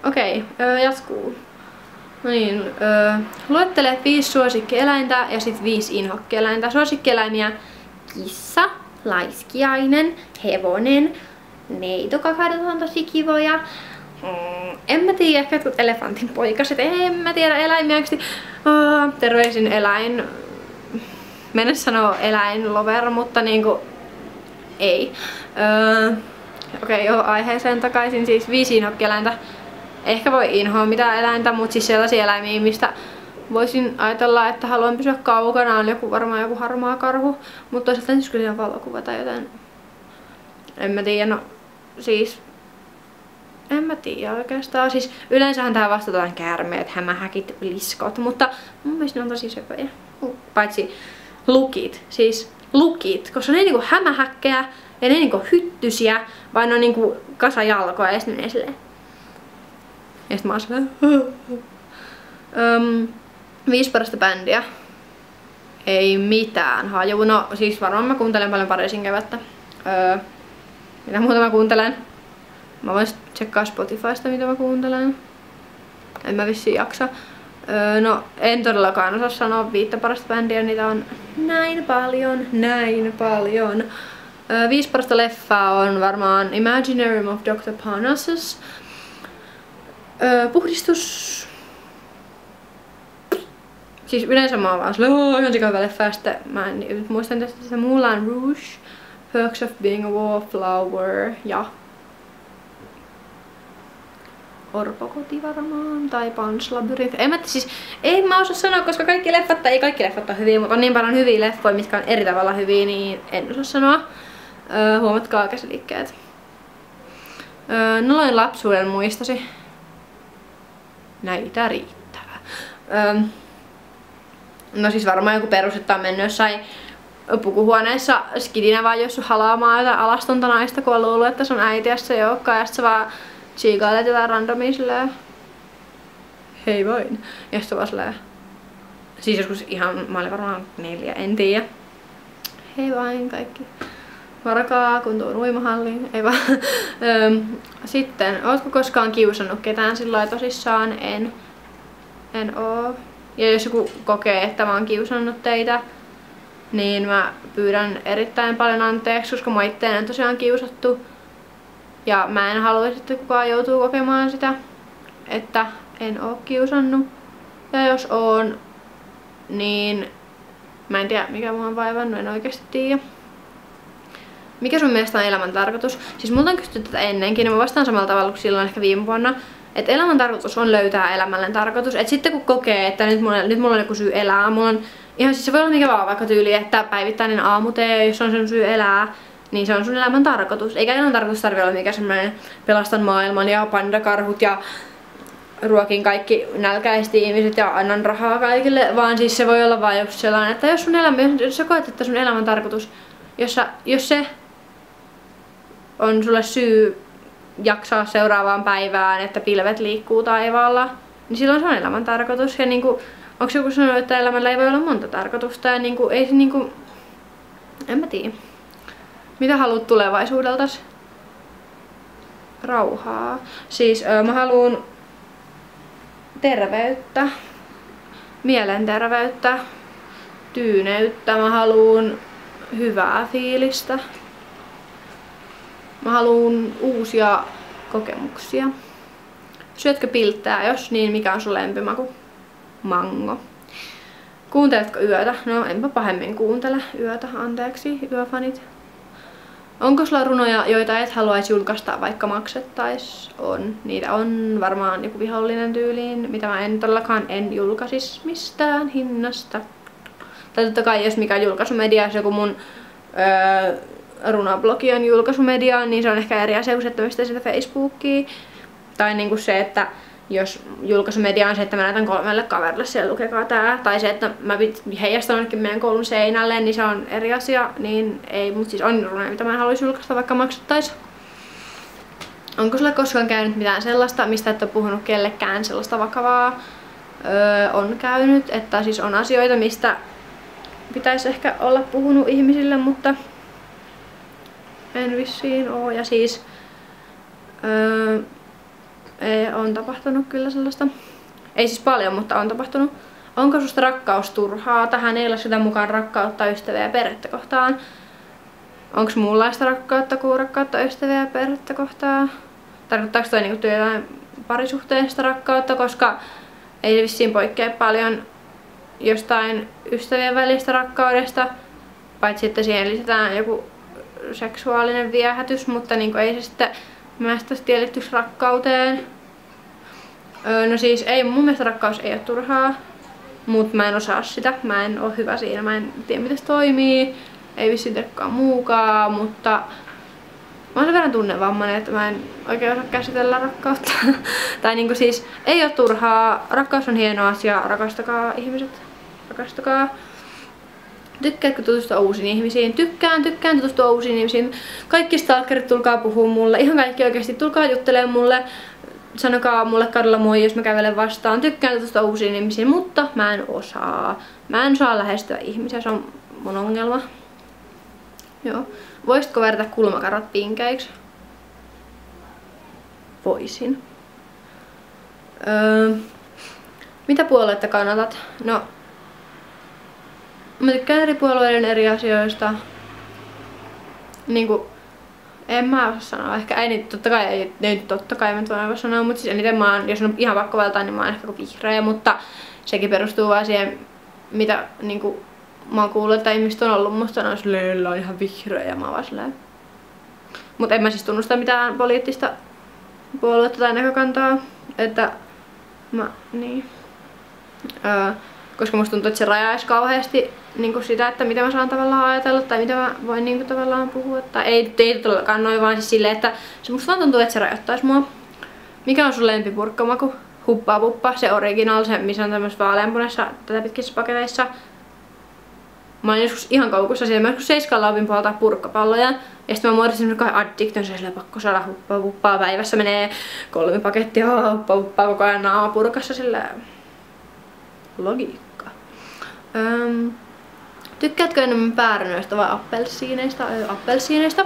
Okei, jatkuu. No niin, luettele 5 suosikkieläintä ja sit 5 inhokkieläintä. Suosikkieläimiä: kissa, laiskiainen, hevonen, neitokakarat on tosi kivoja. En mä tiedä, ehkä jotkut elefantin poikaset, en mä tiedä eläimiä oikeesti. Terveisin eläin. Mennä sanoo eläinlover, mutta niinku ei. Okei, aiheeseen takaisin, siis 5 inhokkieläintä. Ehkä voi inhoa mitään eläintä, mutta siis sellaisia eläimiä, mistä voisin ajatella, että haluan pysyä kaukana, on varmaan joku harmaa karhu. Mutta toisaalta siis kyllä valokuva tai jotain. En mä tiedä, no siis en mä tiedä oikeastaan. Siis yleensähän tähän vastataan käärmeet, hämähäkit, liskot, mutta mun mielestä ne on tosi söpöjä. Paitsi lukit, siis lukit, koska ne ei niinku hämähäkkejä ja ne ei niinku hyttysiä, vaan ne on niinku kasajalkoja ja sitten menee silleen. Ja sit mä oon silleen 5 parasta bändiä. Ei mitään haju. No siis varmaan mä kuuntelen paljon Pariisin kevättä. Mitä muuta mä kuuntelen? Mä voin tsekkaa Spotifysta mitä mä kuuntelen. En mä vissiin jaksa. No en todellakaan osaa sanoa 5 parasta bändiä, niitä on näin paljon. 5 parasta leffaa on varmaan Imaginarium of Dr. Parnassus. Puhdistus. Siis yleensä mä oon vaan silleen, ihan sikavä leffa, ja sitten mä en muistan tästä Moulin Rouge, Perks of Being a Wallflower ja Orpokoti varmaan, tai Pan's Labyrinth. Ei mä osaa sanoa, koska ei kaikki leffat on hyviä, mutta on niin paljon hyviä leffoja, mitkä on eri tavalla hyviä, niin en osaa sanoa. Huomatkaa käsiliikkeet. Noloin lapsuuden muistosi. Näitä riittää. No siis varmaan joku perus, että on mennyt jossain pukuhuoneessa skidinä vaan jossu halaamaan jotain alastonta naista, kun on luullut, että sun äiti ja se joukkaan, ja sit sä vaan tsiikailet jotain randomia silleen. Hei vain. Ja sit vaan silleen. Siis joskus ihan, mä olin varmaan 4, en tiedä. Hei vain kaikki. Varakaa, kun tuun uimahalliin. Ei vaan. Sitten, ootko koskaan kiusannut ketään sillä tosissaan? En oo. Ja jos joku kokee, että mä oon kiusannut teitä, niin mä pyydän erittäin paljon anteeksi, koska mua itteen on tosiaan kiusattu. Ja mä en haluaisi, että kukaan joutuu kokemaan sitä, että en oo kiusannut. Ja jos oon, niin mä en tiedä mikä mua on vaivannut, en oikeesti tiedä. Mikä sun mielestä on elämän tarkoitus? Siis multa on kysytty tätä ennenkin ja mä vastaan samalla tavalla kuin silloin ehkä viime vuonna. Että elämän tarkoitus on löytää elämälle tarkoitus. Että sitten kun kokee, että nyt mulla on joku syy elää, mulla on ihan siis se voi olla mikä vaan vaikka tyyli, että päivittäinen aamutee, jos on sun syy elää, niin se on sun elämän tarkoitus. Eikä elämän tarkoitus tarvitse olla mikä semmoinen pelastan maailman ja pandakarhut ja ruokin kaikki nälkäiset ihmiset ja annan rahaa kaikille, vaan siis se voi olla vaan just sellainen, että jos sä koet, että sun elämän tarkoitus, jos se on sulle syy jaksaa seuraavaan päivään, että pilvet liikkuu taivaalla, niin silloin se on elämän tarkoitus. Ja niinku, onko joku sanonut, että elämällä ei voi olla monta tarkoitusta ja niinku, ei se niinku, en mä tiedä. Mitä haluat tulevaisuudeltas? Rauhaa. Siis mä haluun terveyttä, mielenterveyttä, tyyneyttä, mä haluun hyvää fiilistä. Mä haluun uusia kokemuksia. Syötkö pilttää? Jos niin, mikä on sun lempimaku? Mango. Kuunteletko yötä? No enpä pahemmin kuuntele yötä, anteeksi yöfanit. Onko sulla runoja, joita et haluaisi julkaista, vaikka maksettais? On. Niitä on varmaan joku vihollinen tyyliin, mitä mä en todellakaan julkaisis mistään hinnasta. Tai totta kai jos mikä julkaisumedia, jos joku mun runoblogi on julkaisumedia, niin se on ehkä eri asia kuin se, että mistä sitä Facebookia. Tai niinku se, että jos julkaisumedia on se, että mä näytän 3 kaverille siellä lukekaa tää. Tai se, että mä heijastan jonnekin meidän koulun seinälle, niin se on eri asia. Niin ei, mut siis on runoja, mitä mä en haluaisi julkaista, vaikka maksattais. Onko sulle koskaan käynyt mitään sellaista, mistä et ole puhunut kellekään sellaista vakavaa? On käynyt, että siis on asioita, mistä pitäisi ehkä olla puhunut ihmisille, mutta en vissiin oo. Ja siis On tapahtunut kyllä sellaista. Ei siis paljon, mutta on tapahtunut. Onko susta rakkaus turhaa? Tähän ei ole sitä mukaan rakkautta ystäviä ja perhettä kohtaan. Onko muunlaista rakkautta kuin rakkautta ystäviä ja perhettä kohtaan? Tarkoittaako toi niinku jotain parisuhteesta rakkautta, koska ei se vissiin poikkea paljon jostain ystävien välistä rakkaudesta, paitsi että siihen lisätään joku seksuaalinen viehätys, mutta niinku ei se sitten mästäisi tielittyisi rakkauteen. No siis ei, mun mielestä rakkaus ei ole turhaa, mutta mä en osaa sitä, mä en oo hyvä siinä, mä en tiedä miten se toimii, ei vissiin tekään muukaan, mutta mä oon sen verran tunnevammainen, että mä en oikein osaa käsitellä rakkautta. Tai niinku siis ei oo turhaa, rakkaus on hieno asia, rakastakaa ihmiset, rakastakaa. Tykkäätkö tutustua uusiin ihmisiin? Tykkään tutustua uusiin ihmisiin. Kaikki stalkerit tulkaa puhua mulle, ihan kaikki oikeesti, tulkaa juttelemaan mulle. Sanokaa mulle kadulla moi, jos mä kävelen vastaan. Tykkään tutustua uusiin ihmisiin, mutta mä en osaa. Mä en saa lähestyä ihmisiä, se on mun ongelma. Joo. Voisitko värjätä kulmakarvat pinkeiksi? Voisin. Mitä puolueita kannatat? No, mä tykkään eri puolueiden eri asioista. Niinku, en mä osaa sanoa. Ehkä ei niitä totta kai mä voin sanoa, mutta siis eniten mä oon, jos on ihan pakko valtaa, niin mä oon ehkä vihreä, mutta sekin perustuu vaan siihen, mitä niinku mä oon kuullut, että ihmiset on ollut musta on silleen, on ihan vihreä ja mä oon vaan silleen. Mut en mä siis tunnusta mitään poliittista puoluetta tai näkökantaa, että niin. Koska musta tuntuu, että se rajaisi kauheasti niin sitä, että mitä mä saan tavallaan ajatella tai mitä mä voin niin tavallaan puhua. Tai ei todellakaan noin, vaan siis silleen, että se musta vaan tuntuu, että se rajoittaisi mua. Mikä on sun lempipurkkamaku? Huppa Puppa, se original, se missä on tämmössä vaaleanpunaisessa tätä pitkissä paketeissa. Mä olin joskus ihan koukussa siellä. Mä joskus 7 opin puoltaa purkkapalloja. Ja sitten mä muodostin semmoinen addiktion, se pakko saada Huppa Puppaa päivässä. Menee 3 pakettia Huppa Puppaa koko ajan naamapurkassa silleen. Logiikka. Tykkäätkö enemmän päärynöistä vai appelsiineista? Appelsiineista.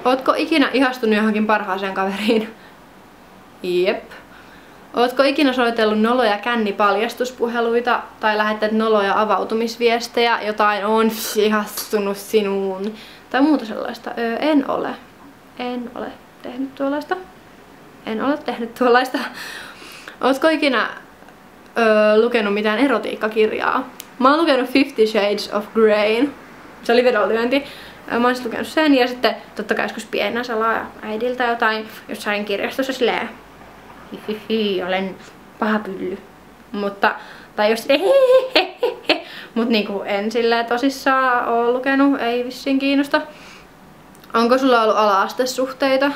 Ootko ikinä ihastunut johonkin parhaaseen kaveriin? Jep. Ootko ikinä soitellut noloja kännipaljastuspuheluita tai lähettänyt noloja avautumisviestejä, jotain on ihastunut sinuun tai muuta sellaista? En ole. En ole tehnyt tuollaista. En ole tehnyt tuollaista. Ootko ikinä lukenut mitään erotiikkakirjaa? Mä oon lukenut 50 Shades of Grey. Se oli vedonlyönti. Mä oon lukenut sen ja sitten totta kai joskus pienenä salaa äidiltä jotain jossain kirjastossa silleen olen paha pylly. Mutta, tai jos mut niinku en silleen tosissaan oo lukenut, ei vissiin kiinnosta. Onko sulla ollut ala-astesuhteita?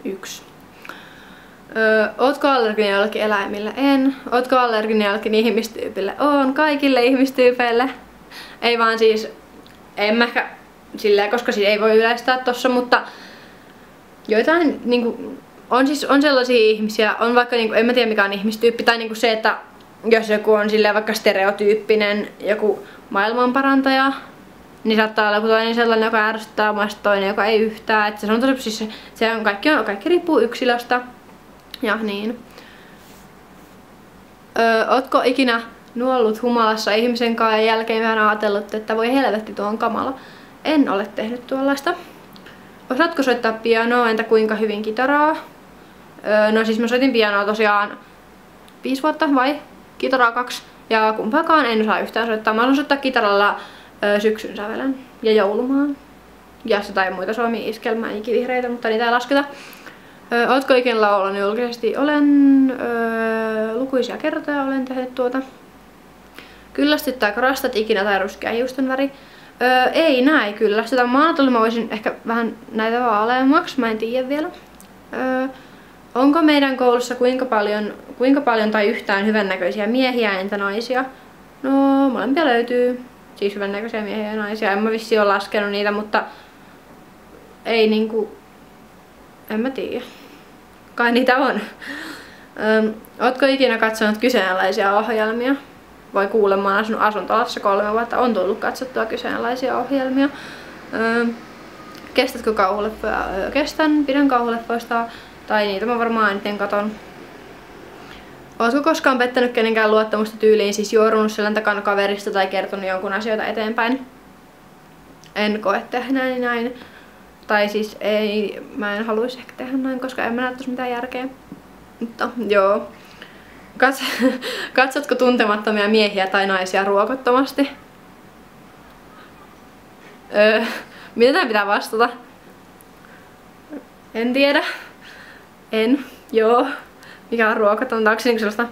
1. Ootko allerginen jollekin eläimille? En. Ootko allerginen jollekin ihmistyypille? Oon. Kaikille ihmistyypeille. Ei vaan siis, en mä ehkä silleen, koska siis ei voi yleistää tossa, mutta joitain niinku on sellaisia ihmisiä, on vaikka niinku, en mä tiedä mikä on ihmistyyppi, tai niinku se, että jos joku on silleen vaikka stereotyyppinen joku maailmanparantaja, niin saattaa olla joku toinen sellainen, joka ärsyttää omasta toinen, joka ei yhtään. Että se on tosi siis se on kaikki riippuu yksilöstä. Ja niin. Ootko ikinä nuollut humalassa ihmisen kanssa ja jälkeen vähän ajatellut, että voi helvetti, tuo on kamala? En ole tehnyt tuollaista. Osaatko soittaa pianoa, entä kuinka hyvin kitaraa? No siis mä soitin pianoa tosiaan 5 vuotta vai kitaraa 2. Ja kumpaakaan en osaa yhtään soittaa. Mä osaan soittaa kitaralla syksyn sävelen ja joulumaan. Ja jotain muita suomi-iskelmää ikivihreitä, mutta niitä ei lasketa. Ootko ikinä laulanut julkisesti? Olen lukuisia kertoja olen tehnyt tuota. Kyllästyttääkö rastat ikinä tai ruskea hiusten väri? Ei näin kyllästytä. Mä ajattelin, mä voisin ehkä vähän näitä vaaleammaksi, mä en tiedä vielä. Onko meidän koulussa kuinka paljon tai yhtään hyvännäköisiä miehiä entä naisia? No, molempia löytyy. Siis hyvännäköisiä miehiä ja naisia. En mä vissiin ole laskenut niitä, mutta ei niinku, en mä tiedä. Kai niitä on. Ootko ikinä katsonut kyseenalaisia ohjelmia? Voi kuulemma, mä oon asunut asuntolassa 3 vuotta, on tullut katsottua kyseenalaisia ohjelmia. Kestätkö kauhuleffoja? Kestän, pidän kauhuleffoista. Tai niitä mä varmaan eniten katon. Ootko koskaan pettänyt kenenkään luottamusta tyyliin, siis juorunut selän takana kaverista tai kertonut jonkun asioita eteenpäin? En koe tehneeni näin. Tai siis ei, mä en haluaisi ehkä tehdä näin, koska en mä näe tossa mitään järkeä. Mutta joo. Katsotko tuntemattomia miehiä tai naisia ruokottomasti? Mitä tää pitää vastata? En tiedä. En. Joo. Mikä on ruokotonta? Onko se niinku sellaista?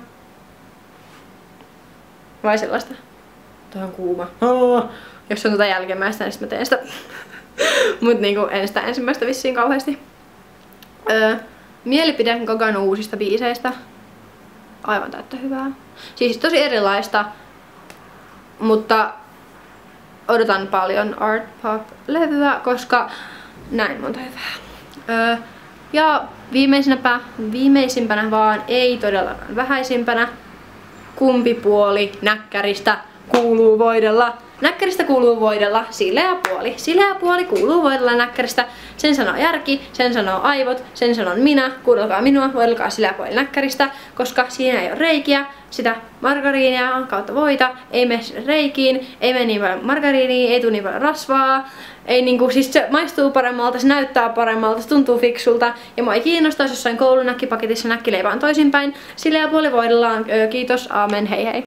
Vai sellaista? Tuo on kuuma. Jos se on tuota jälkimmäistä, niin sit mä teen sitä. Mut niinku en sitä ensimmäistä vissiin kauheasti. Mielipide Gagan uusista biiseistä. Aivan täyttä hyvää. Siis tosi erilaista. Mutta odotan paljon Art Pop-levyä, koska näin monta hyvää. Ja viimeisimpänä vaan, ei todellakaan vähäisimpänä, kumpi puoli näkkäristä kuuluu voidella. Näkkäristä kuuluu voidella sileä puoli. Sileä puoli kuuluu voidella näkkäristä. Sen sanoo järki, sen sanoo aivot, sen sanon minä. Kuunnelkaa minua, voidelkaa sileä puoli näkkäristä, koska siinä ei ole reikiä. Sitä margariinia kautta voita, ei mene reikiin, ei mene niin paljon margariinia, ei tule niin paljon rasvaa. Ei niinku, siis se maistuu paremmalta, se näyttää paremmalta, se tuntuu fiksulta. Ja mua ei kiinnostaisi jossain koulunäkkipaketissa näkkileipä on toisinpäin. Sileä puoli voidellaan, kiitos, aamen, hei hei.